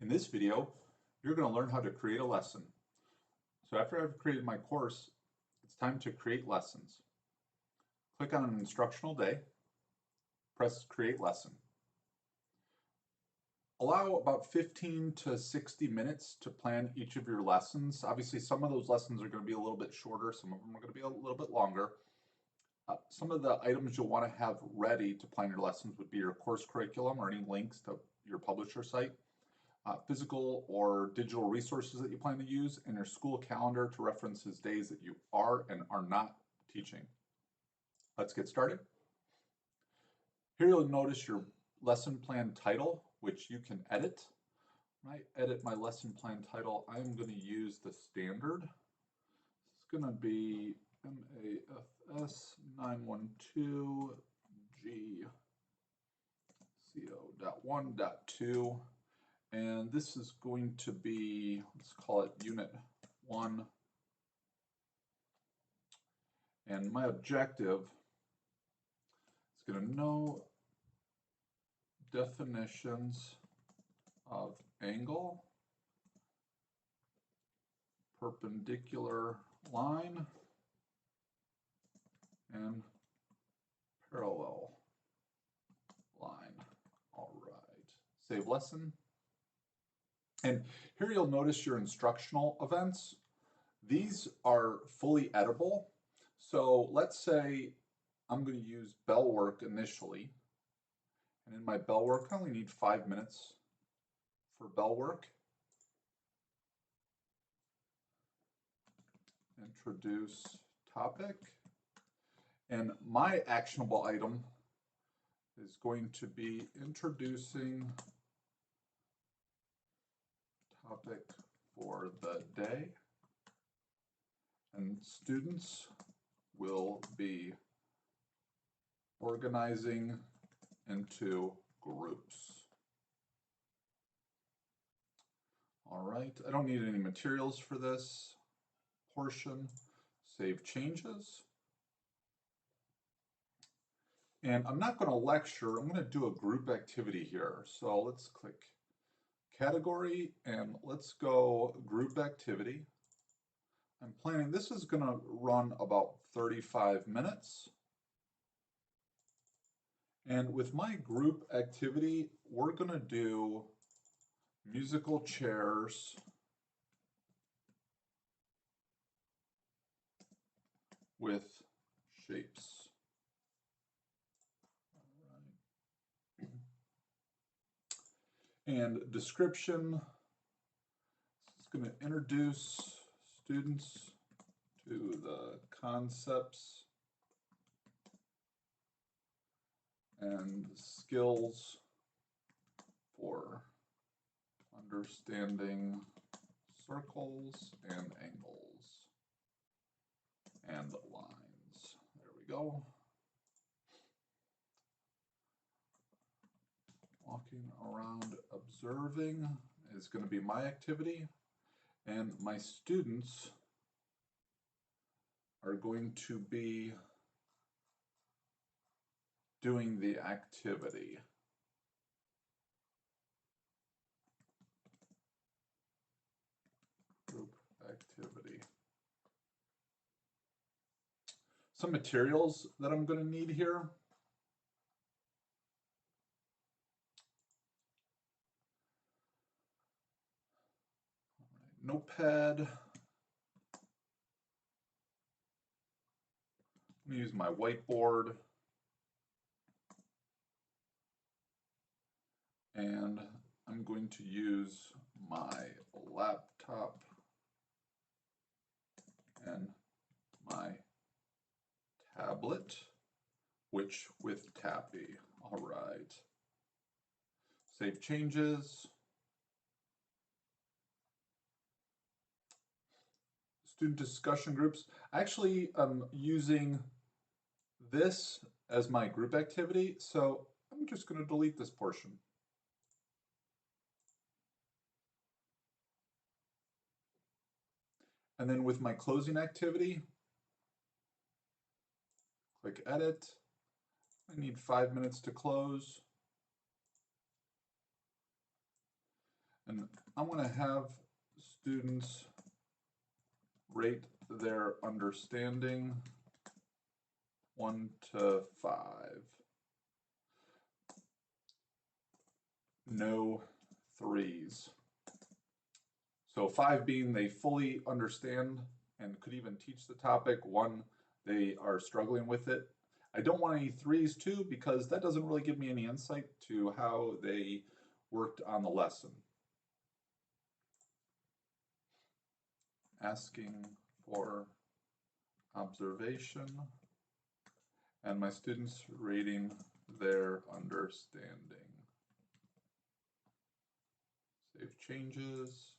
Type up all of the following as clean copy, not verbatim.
In this video, you're going to learn how to create a lesson. So after I've created my course, it's time to create lessons. Click on an instructional day, press Create Lesson. Allow about 15 to 60 minutes to plan each of your lessons. Obviously, some of those lessons are going to be a little bit shorter, some of them are going to be a little bit longer. Some of the items you'll want to have ready to plan your lessons would be your course curriculum or any links to your publisher site. Physical or digital resources that you plan to use, and your school calendar to reference as days that you are and are not teaching. Let's get started. Here you'll notice your lesson plan title, which you can edit. When I edit my lesson plan title, I'm going to use the standard. It's going to be MAFS 912 G CO.1.2. And this is going to be, let's call it Unit 1. And my objective is going to know definitions of angle, perpendicular line, and parallel line. All right. Save lesson. And here you'll notice your instructional events. These are fully editable. So let's say I'm going to use bell work initially. And in my bell work, I only need 5 minutes for bell work. Introduce topic. And my actionable item is going to be introducing topic for the day, and students will be organizing into groups. All right, I don't need any materials for this portion. Save changes. And I'm not going to lecture, I'm going to do a group activity here. So let's click category and let's go group activity. I'm planning, this is going to run about 35 minutes. And with my group activity, we're going to do musical chairs with shapes. And description, it's going to introduce students to the concepts and skills for understanding circles and angles and lines. There we go. Walking around observing is going to be my activity, and my students are going to be doing the activity. Group activity. Some materials that I'm going to need here. Notepad. I'm going to use my whiteboard. And I'm going to use my laptop and my tablet, which with Tappy. All right. Save changes. Student discussion groups. Actually, I'm using this as my group activity, so I'm just going to delete this portion. And then with my closing activity, click Edit. I need 5 minutes to close. And I'm going to have students rate their understanding 1 to 5. No threes. So 5 being they fully understand and could even teach the topic. 1, they are struggling with it. I don't want any 3s too, because that doesn't really give me any insight to how they worked on the lesson. Asking for observation and my students rating their understanding. Save changes.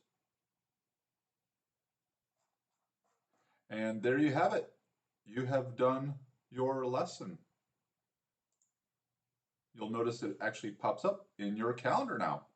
And there you have it. You have done your lesson. You'll notice it actually pops up in your calendar now.